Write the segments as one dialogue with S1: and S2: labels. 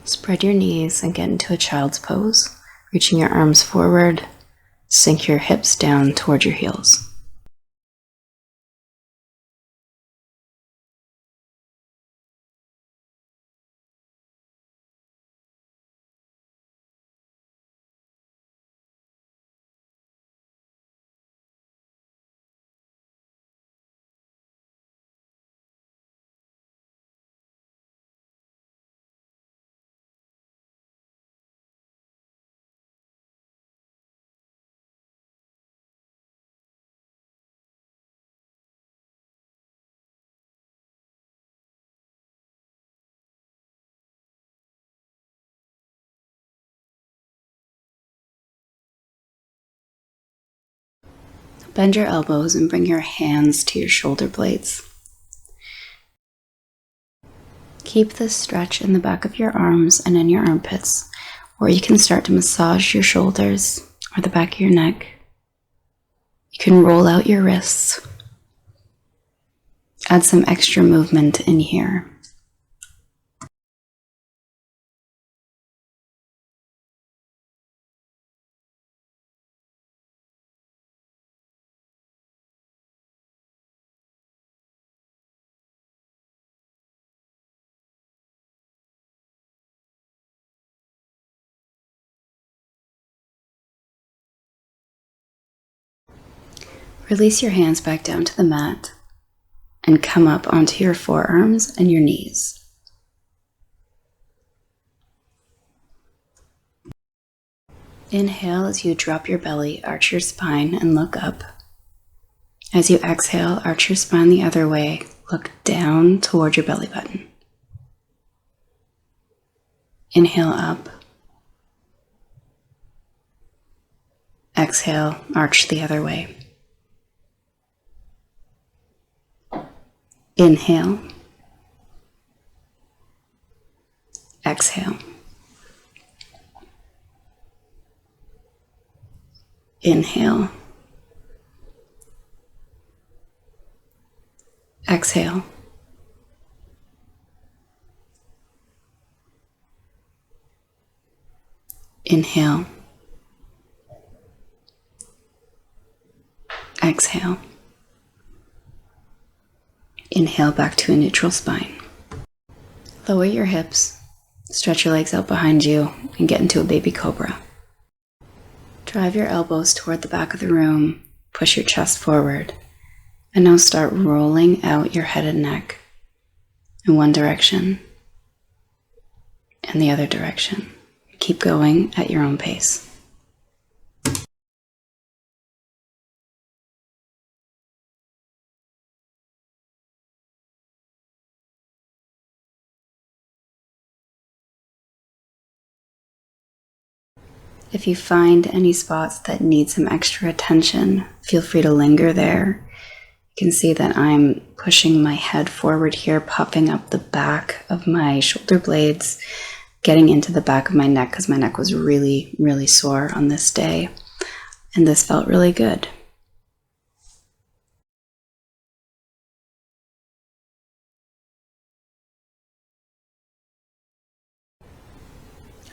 S1: Spread your knees and get into a child's pose, reaching your arms forward. Sink your hips down toward your heels. Bend your elbows and bring your hands to your shoulder blades. Keep this stretch in the back of your arms and in your armpits, or you can start to massage your shoulders or the back of your neck. You can roll out your wrists. Add some extra movement in here. Release your hands back down to the mat and come up onto your forearms and your knees. Inhale as you drop your belly, arch your spine, and look up. As you exhale, arch your spine the other way, look down toward your belly button. Inhale up. Exhale, arch the other way. Inhale. Exhale. Inhale. Exhale. Inhale. Exhale. Inhale back to a neutral spine. Lower your hips, stretch your legs out behind you, and get into a baby cobra. Drive your elbows toward the back of the room, push your chest forward, and now start rolling out your head and neck in one direction and the other direction. Keep going at your own pace. If you find any spots that need some extra attention, feel free to linger there. You can see that I'm pushing my head forward here, popping up the back of my shoulder blades, getting into the back of my neck because my neck was really, really sore on this day. And this felt really good.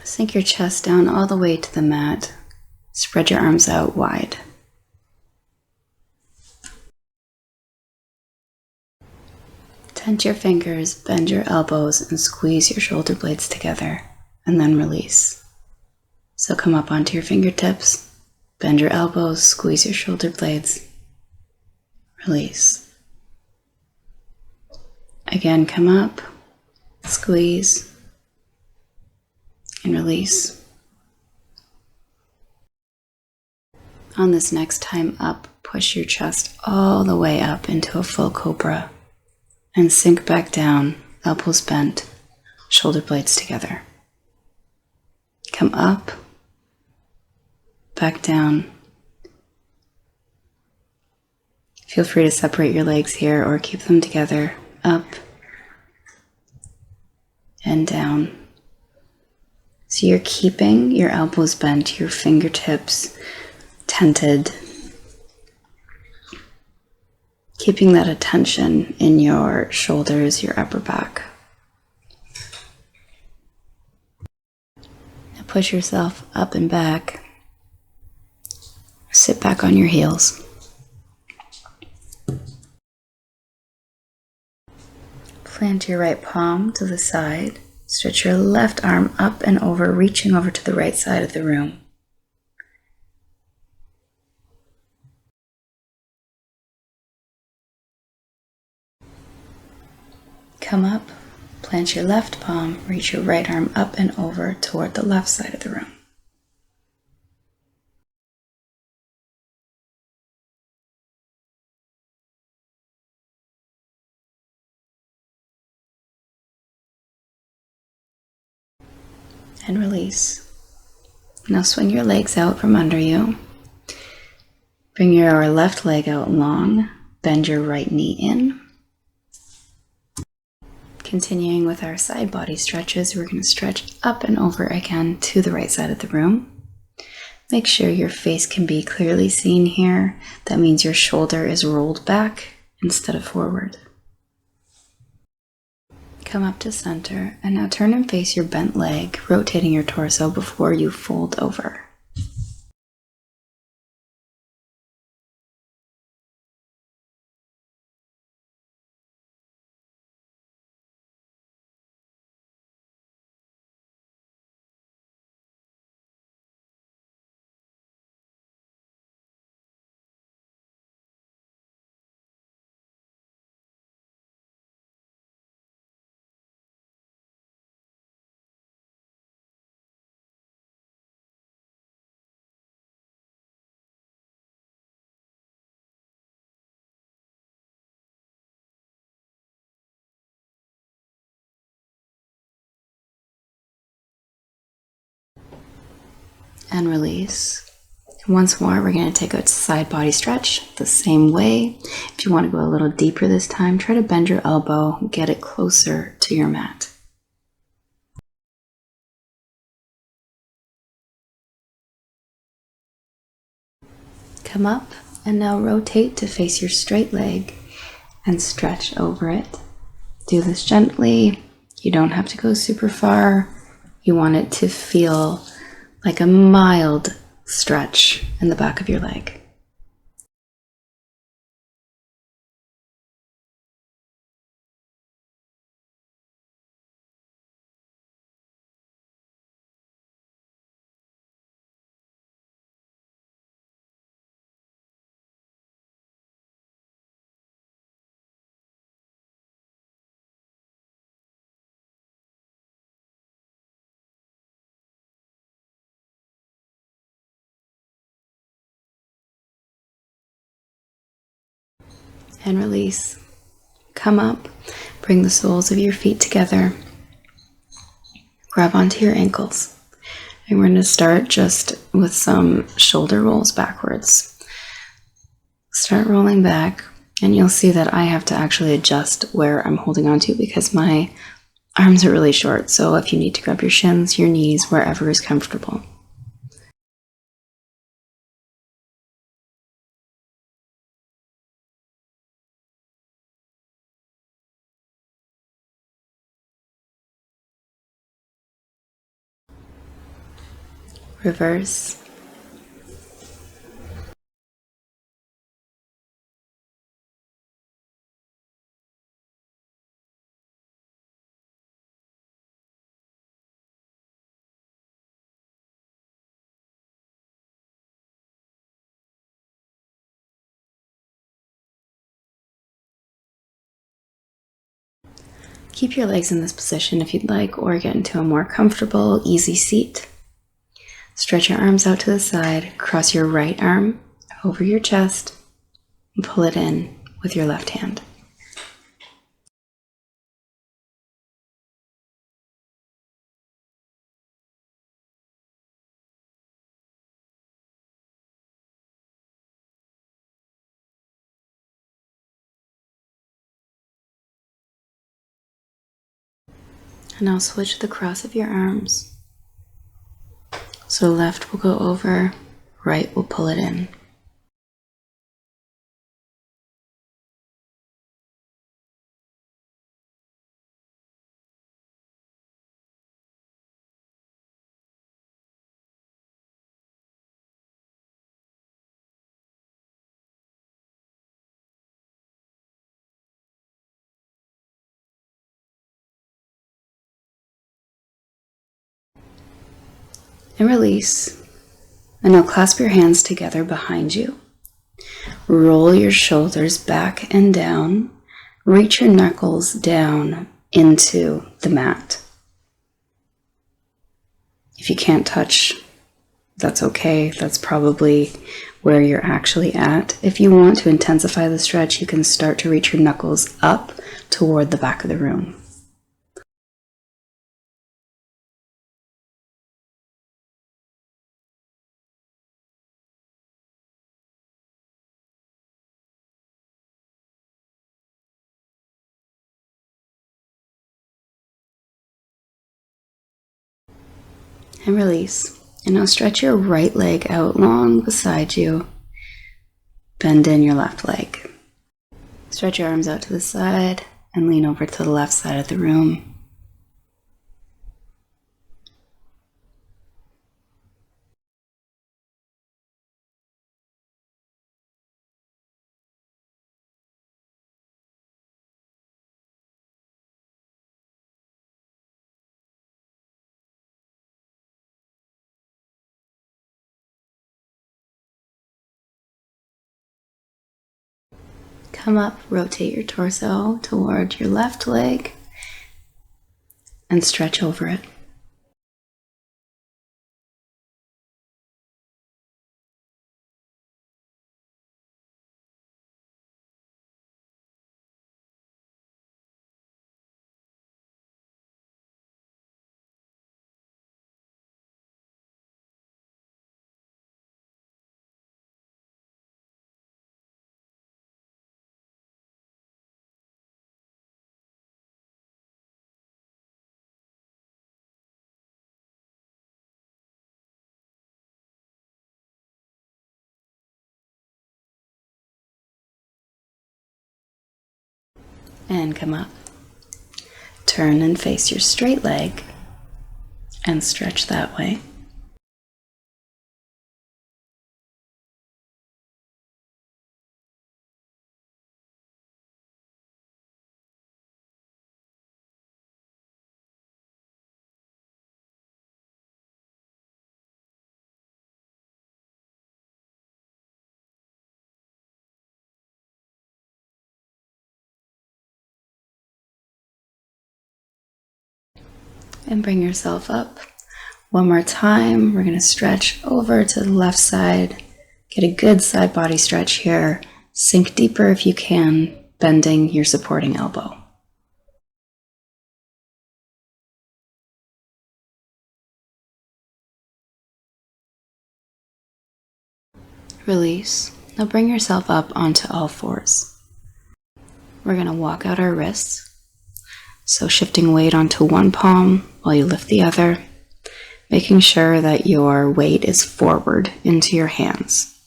S1: Sink your chest down all the way to the mat. Spread your arms out wide. Tense your fingers, bend your elbows, and squeeze your shoulder blades together, and then release. So come up onto your fingertips, bend your elbows, squeeze your shoulder blades, release. Again, come up, squeeze, and release. On this next time up, push your chest all the way up into a full cobra and sink back down, elbows bent, shoulder blades together. Come up, back down. Feel free to separate your legs here or keep them together, up and down. So you're keeping your elbows bent, your fingertips tented, keeping that attention in your shoulders, your upper back. push yourself up and back. Sit back on your heels. Plant your right palm to the side. Stretch your left arm up and over, reaching over to the right side of the room. Come up, plant your left palm, reach your right arm up and over toward the left side of the room. And release. Now swing your legs out from under you. Bring your left leg out long. Bend your right knee in. Continuing with our side body stretches, we're going to stretch up and over again to the right side of the room. Make sure your face can be clearly seen here. That means your shoulder is rolled back instead of forward. Come up to center, and now turn and face your bent leg, rotating your torso before you fold over. And release. Once more, we're going to take a side body stretch the same way. If you want to go a little deeper this time, try to bend your elbow, get it closer to your mat. Come up and now rotate to face your straight leg and stretch over it. Do this gently. You don't have to go super far. You want it to feel like a mild stretch in the back of your leg. And release. Come up, bring the soles of your feet together, grab onto your ankles. And we're going to start just with some shoulder rolls backwards. Start rolling back, and you'll see that I have to actually adjust where I'm holding onto because my arms are really short. So if you need to grab your shins, your knees, wherever is comfortable. Reverse. Keep your legs in this position if you'd like, or get into a more comfortable, easy seat. Stretch your arms out to the side, cross your right arm over your chest, and pull it in with your left hand. And now switch the cross of your arms. So left will go over, right will pull it in. and release. And now clasp your hands together behind you. Roll your shoulders back and down. Reach your knuckles down into the mat. If you can't touch, that's okay. That's probably where you're actually at. If you want to intensify the stretch, you can start to reach your knuckles up toward the back of the room. And release. And now stretch your right leg out long beside you. Bend in your left leg. Stretch your arms out to the side and lean over to the left side of the room. Come up, rotate your torso toward your left leg and stretch over it. And come up. Turn and face your straight leg and stretch that way. And bring yourself up. One more time, we're going to stretch over to the left side. Get a good side body stretch here. Sink deeper if you can, bending your supporting elbow. Release. Now bring yourself up onto all fours. We're going to walk out our wrists. So shifting weight onto one palm while you lift the other, making sure that your weight is forward into your hands.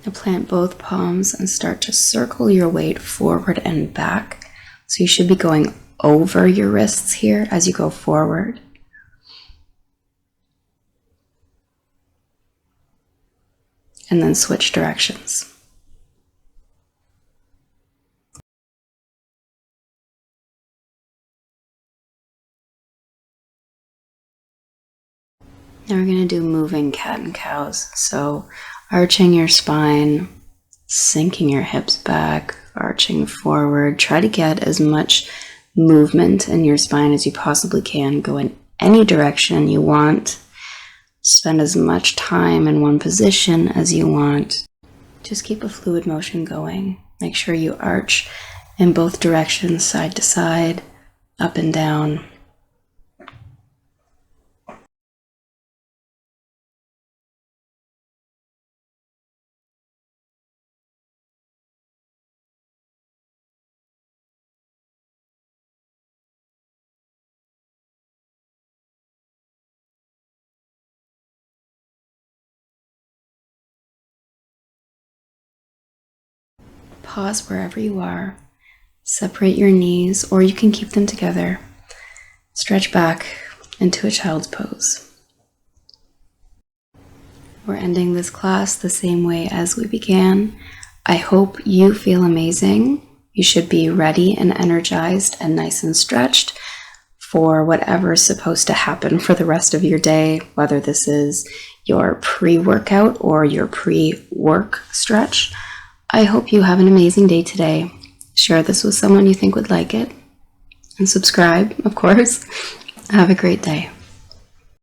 S1: Now plant both palms and start to circle your weight forward and back. So you should be going over your wrists here as you go forward. And then switch directions. Now we're going to do moving cat and cows. So arching your spine, sinking your hips back, arching forward. Try to get as much movement in your spine as you possibly can. Go in any direction you want. Spend as much time in one position as you want. Just keep a fluid motion going. Make sure you arch in both directions, side to side, up and down. Pause wherever you are. Separate your knees, or you can keep them together. Stretch back into a child's pose. We're ending this class the same way as we began. I hope you feel amazing. You should be ready and energized and nice and stretched for whatever's supposed to happen for the rest of your day, whether this is your pre-workout or your pre-work stretch. I hope you have an amazing day today. Share this with someone you think would like it. And subscribe, of course. Have a great day.